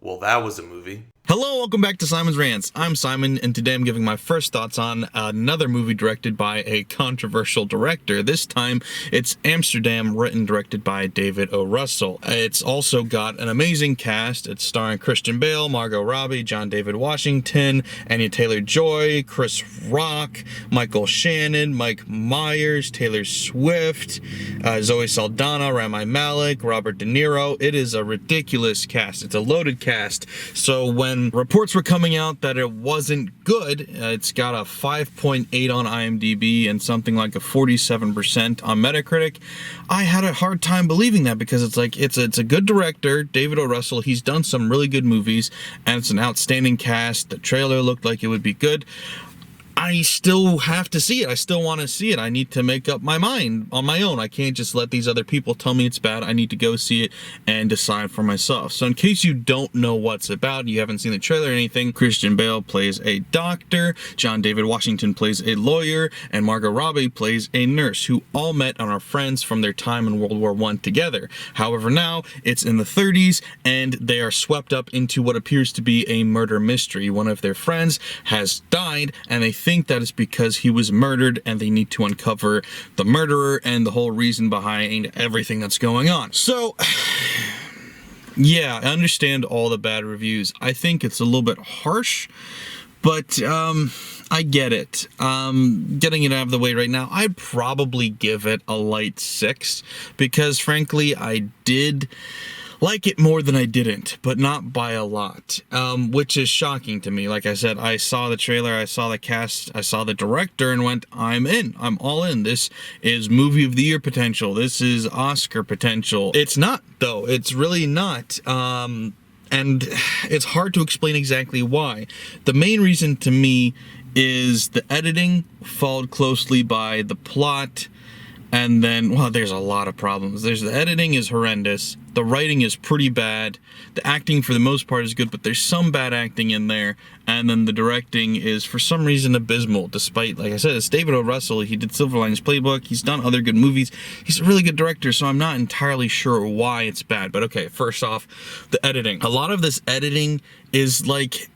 Well, that was a movie. Hello, welcome back to Simon's Rants. I'm Simon, and today I'm giving my first thoughts on another movie directed by a controversial director. This time, it's Amsterdam, written and directed by David O. Russell. It's also got an amazing cast. It's starring Christian Bale, Margot Robbie, John David Washington, Anya Taylor-Joy, Chris Rock, Michael Shannon, Mike Myers, Taylor Swift, Zoe Saldana, Rami Malek, Robert De Niro. It is a ridiculous cast. It's a loaded cast. So when reports were coming out that it wasn't good, it's got a 5.8 on IMDb and something like a 47% on Metacritic. I had a hard time believing that because it's like it's a good director, David O. Russell. He's done some really good movies, and it's an outstanding cast. The trailer looked like it would be good. I still have to see it. I still want to see it. I need to make up my mind on my own. I can't just let these other people tell me it's bad. I need to go see it and decide for myself. So in case you don't know what's about, you haven't seen the trailer or anything, Christian Bale plays a doctor, John David Washington plays a lawyer, and Margot Robbie plays a nurse who all met and are friends from their time in World War I together. However, now it's in the 30s and they are swept up into what appears to be a murder mystery. One of their friends has died and they think that it's because he was murdered, and they need to uncover the murderer and the whole reason behind everything that's going on. So yeah, I understand all the bad reviews. I think it's a little bit harsh, but I get it. Getting it out of the way right now, I'd probably give it a light 6 because frankly I did like it more than I didn't, but not by a lot, which is shocking to me. Like I said, I saw the trailer, I saw the cast, I saw the director, and went, I'm in. I'm all in. This is movie of the year potential. This is Oscar potential. It's not, though. It's really not. And it's hard to explain exactly why. The main reason to me is the editing followed closely by the plot. And then, well, there's a lot of problems. The editing is horrendous. The writing is pretty bad. The acting, for the most part, is good, but there's some bad acting in there. And then the directing is, for some reason, abysmal, despite, like I said, it's David O. Russell. He did Silver Linings Playbook. He's done other good movies. He's a really good director, so I'm not entirely sure why it's bad. But okay, first off, the editing. A lot of this editing is like,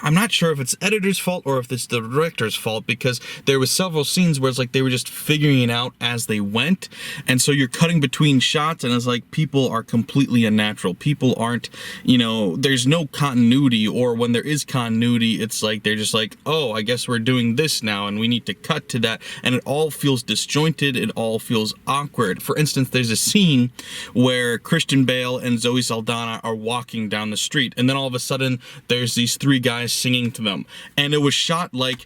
I'm not sure if it's the editor's fault or if it's the director's fault, because there was several scenes where it's like they were just figuring it out as they went, and so you're cutting between shots, and it's like people are completely unnatural. People aren't, there's no continuity, or when there is continuity, it's like they're just like, oh, I guess we're doing this now, and we need to cut to that, and it all feels disjointed. It all feels awkward. For instance, there's a scene where Christian Bale and Zoe Saldana are walking down the street, and then all of a sudden there's these 3 guys singing to them, and it was shot like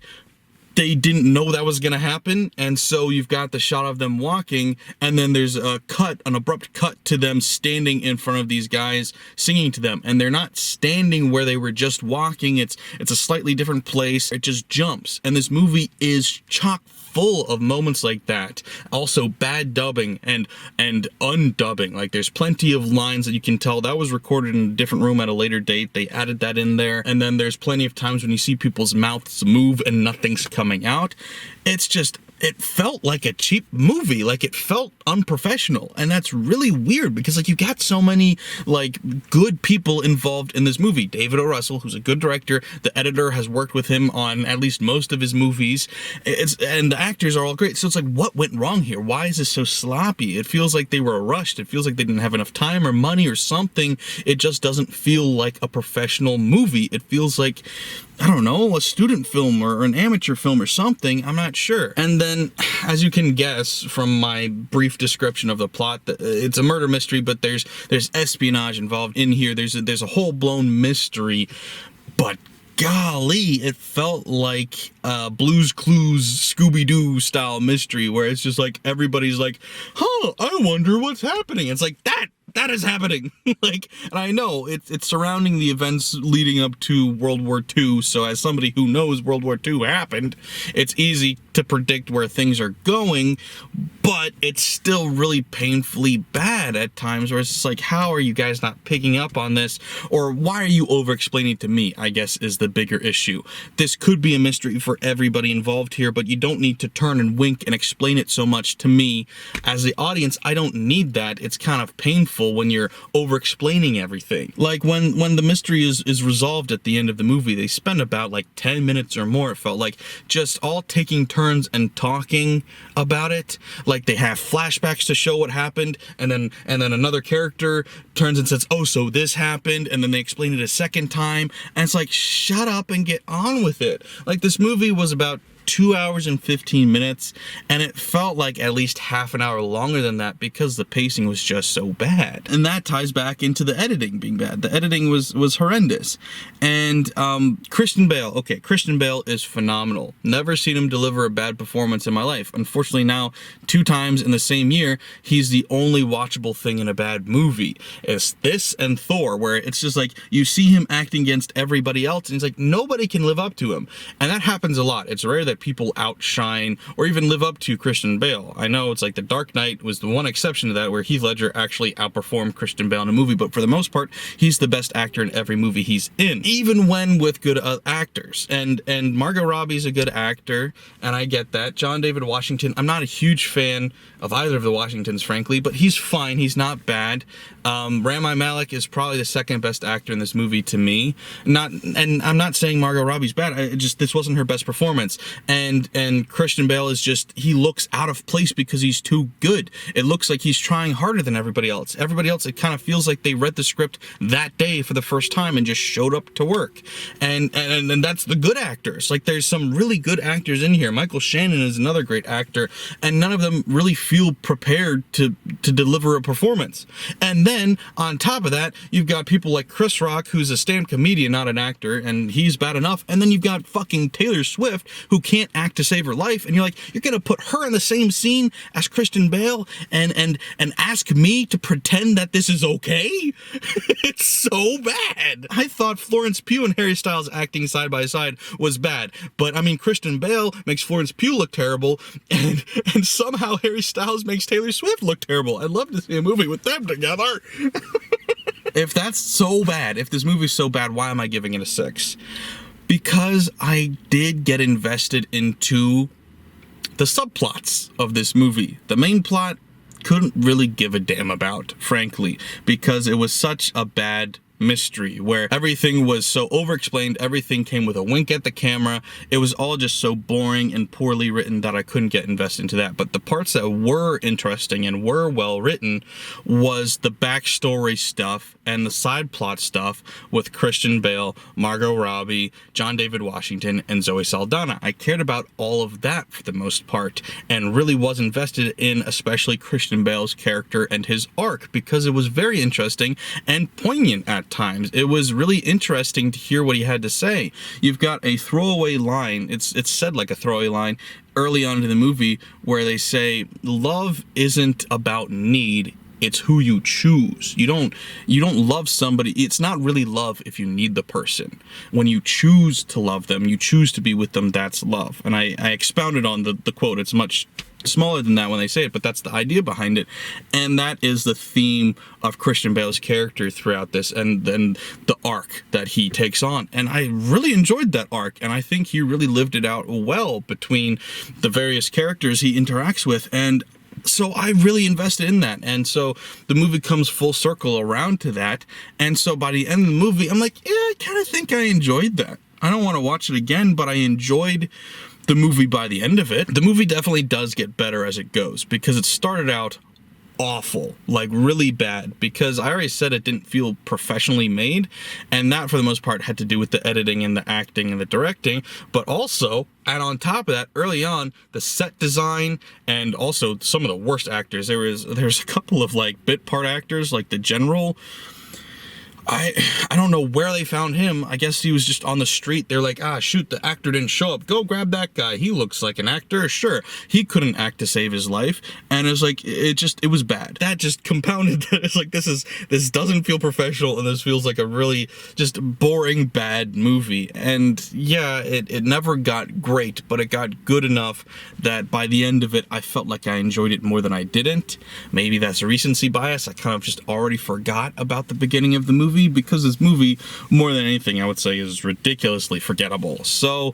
they didn't know that was gonna happen, and so you've got the shot of them walking, and then there's an abrupt cut to them standing in front of these guys singing to them, and they're not standing where they were just walking. It's a slightly different place. It just jumps, and this movie is chock full of moments like that. Also bad dubbing and undubbing. Like there's plenty of lines that you can tell that was recorded in a different room at a later date. They added that in there. And then there's plenty of times when you see people's mouths move and nothing's coming out. It's just, it felt like a cheap movie. Like it felt unprofessional, and that's really weird because like you got so many like good people involved in this movie. David O. Russell, who's a good director, the editor has worked with him on at least most of his movies, and the actors are all great. So it's like, what went wrong here? Why is this so sloppy? It feels like they were rushed. It feels like they didn't have enough time or money or something. It just doesn't feel like a professional movie. It feels like, I don't know, a student film or an amateur film or something. I'm not sure. And then, as you can guess from my brief description of the plot, it's a murder mystery, but there's espionage involved in here. There's a whole blown mystery, but golly, it felt like Blue's Clues Scooby-Doo style mystery where it's just like everybody's like, I wonder what's happening. It's like that is happening. Like, and I know it's surrounding the events leading up to World War II. So as somebody who knows World War II happened, it's easy to predict where things are going, but it's still really painfully bad at times, where it's just like, how are you guys not picking up on this? Or why are you over-explaining to me, I guess, is the bigger issue. This could be a mystery for everybody involved here, but you don't need to turn and wink and explain it so much to me. As the audience, I don't need that. It's kind of painful when you're over-explaining everything. Like when the mystery is resolved at the end of the movie, they spend about like 10 minutes or more, it felt like, just all taking turns and talking about it. Like they have flashbacks to show what happened, and then another character turns and says, oh, so this happened, and then they explain it a second time, and it's like, shut up and get on with it. Like, this movie was about 2 hours and 15 minutes, and it felt like at least half an hour longer than that because the pacing was just so bad. And that ties back into the editing being bad. The editing was horrendous. And Christian Bale is phenomenal. Never seen him deliver a bad performance in my life. Unfortunately, now 2 times in the same year, he's the only watchable thing in a bad movie. It's this and Thor, where it's just like you see him acting against everybody else, and he's like, nobody can live up to him. And that happens a lot. It's rare that people outshine or even live up to Christian Bale. I know it's like The Dark Knight was the one exception to that, where Heath Ledger actually outperformed Christian Bale in a movie, but for the most part, he's the best actor in every movie he's in, even when with good actors. And Margot Robbie's a good actor, and I get that. John David Washington, I'm not a huge fan of either of the Washingtons, frankly, but he's fine. He's not bad. Rami Malek is probably the second best actor in this movie to me. And I'm not saying Margot Robbie's bad. This wasn't her best performance. And Christian Bale is just, he looks out of place because he's too good. It looks like he's trying harder than everybody else. Everybody else, it kind of feels like they read the script that day for the first time and just showed up to work. And that's the good actors. Like, there's some really good actors in here. Michael Shannon is another great actor, and none of them really feel prepared to deliver a performance. And then on top of that, you've got people like Chris Rock, who's a stand-up comedian, not an actor, and he's bad enough. And then you've got fucking Taylor Swift, who can't act to save her life, and you're like, you're gonna put her in the same scene as Christian Bale and ask me to pretend that this is okay? It's so bad. I thought Florence Pugh and Harry Styles acting side by side was bad, but I mean, Christian Bale makes Florence Pugh look terrible, and somehow Harry Styles makes Taylor Swift look terrible. I'd love to see a movie with them together. If that's so bad, if this movie's so bad, why am I giving it a 6? Because I did get invested into the subplots of this movie. The main plot, couldn't really give a damn about, frankly, because it was such a bad mystery where everything was so over-explained, everything came with a wink at the camera. It was all just so boring and poorly written that I couldn't get invested into that. But the parts that were interesting and were well written was the backstory stuff and the side plot stuff with Christian Bale, Margot Robbie, John David Washington, and Zoe Saldana. I cared about all of that for the most part, and really was invested in especially Christian Bale's character and his arc, because it was very interesting and poignant at times. It was really interesting to hear what he had to say. You've got a throwaway line, it's said like a throwaway line early on in the movie, where they say love isn't about need, it's who you choose. You don't love somebody. It's not really love if you need the person. When you choose to love them, you choose to be with them, that's love. And I expounded on the quote. It's much smaller than that when they say it, but that's the idea behind it. And that is the theme of Christian Bale's character throughout this, and then the arc that he takes on. And I really enjoyed that arc, and I think he really lived it out well between the various characters he interacts with. And so I really invested in that, and so the movie comes full circle around to that. And so by the end of the movie, I'm like, yeah, I kind of think I enjoyed that. I don't want to watch it again, but I enjoyed the movie by the end of it. The movie definitely does get better as it goes, because it started out awful, like really bad, because I already said it didn't feel professionally made, and that for the most part had to do with the editing and the acting and the directing. But also, and on top of that, early on, the set design, and also some of the worst actors. There's a couple of like bit part actors, like the general. I don't know where they found him. I guess he was just on the street. They're like, ah, shoot, the actor didn't show up. Go grab that guy. He looks like an actor. Sure, he couldn't act to save his life. And it was like, it was bad. That just compounded that. It's like, this doesn't feel professional, and this feels like a really just boring, bad movie. And yeah, it never got great, but it got good enough that by the end of it, I felt like I enjoyed it more than I didn't. Maybe that's a recency bias. I kind of just already forgot about the beginning of the movie, because this movie, more than anything, I would say, is ridiculously forgettable. So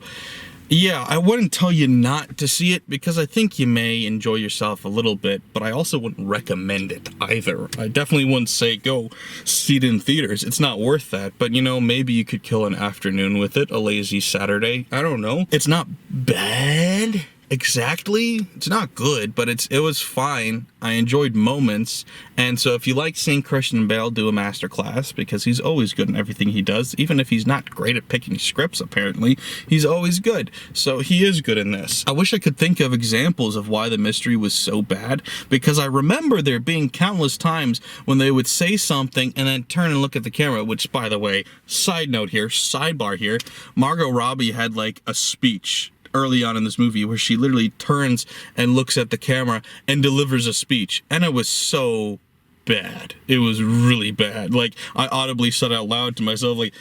yeah, I wouldn't tell you not to see it, because I think you may enjoy yourself a little bit, but I also wouldn't recommend it either. I definitely wouldn't say go see it in theaters. It's not worth that, but you know, maybe you could kill an afternoon with it, a lazy Saturday. I don't know. It's not bad. Exactly. It's not good, but it was fine. I enjoyed moments. And so if you like seeing Christian Bale do a masterclass, because he's always good in everything he does, even if he's not great at picking scripts, apparently, he's always good. So he is good in this. I wish I could think of examples of why the mystery was so bad, because I remember there being countless times when they would say something and then turn and look at the camera, which, by the way, side note here, sidebar here, Margot Robbie had like a speech early on in this movie where she literally turns and looks at the camera and delivers a speech, and it was so bad. It was really bad. Like, I audibly said out loud to myself, like,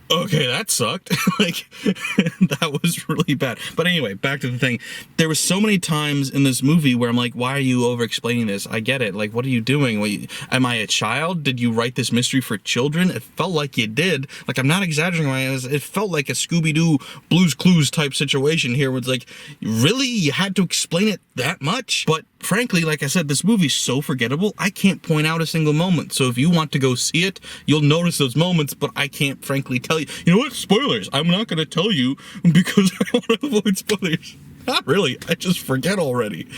okay, that sucked. Like, that was really bad. But anyway, back to the thing. There was so many times in this movie where I'm like, why are you over-explaining this? I get it. Like, what are you doing? Am I a child? Did you write this mystery for children? It felt like you did. Like, I'm not exaggerating. It felt like a Scooby-Doo Blue's Clues type situation here where it's like, really? You had to explain it that much? But frankly, like I said, this movie's so forgettable, I can't point out a single moment. So if you want to go see it, you'll notice those moments, but I can't frankly tell you. You know what? Spoilers. I'm not going to tell you because I want to avoid spoilers. Not really. I just forget already.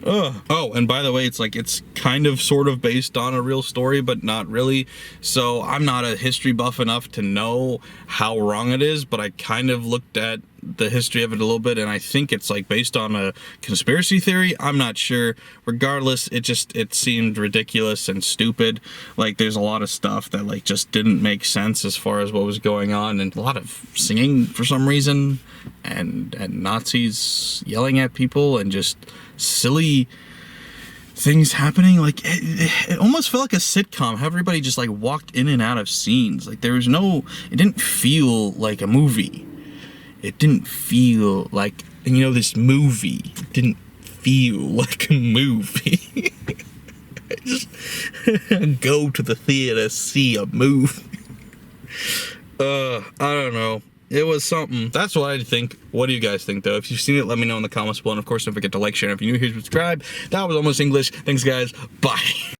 Oh, and by the way, it's like, it's kind of sort of based on a real story, but not really. So I'm not a history buff enough to know how wrong it is, but I kind of looked at the history of it a little bit, and I think it's like based on a conspiracy theory. I'm not sure. Regardless, it seemed ridiculous and stupid. Like, there's a lot of stuff that like just didn't make sense as far as what was going on, and a lot of singing for some reason, and Nazis yelling at people, and just silly things happening. Like, it almost felt like a sitcom, how everybody just like walked in and out of scenes. Like, it didn't feel like a movie. It didn't feel like, and you know, this movie didn't feel like a movie. Just go to the theater, see a movie. I don't know. It was something. That's what I think. What do you guys think, though? If you've seen it, let me know in the comments below. And of course, don't forget to like, share, and if you're new here, subscribe. That was Almost English. Thanks, guys. Bye.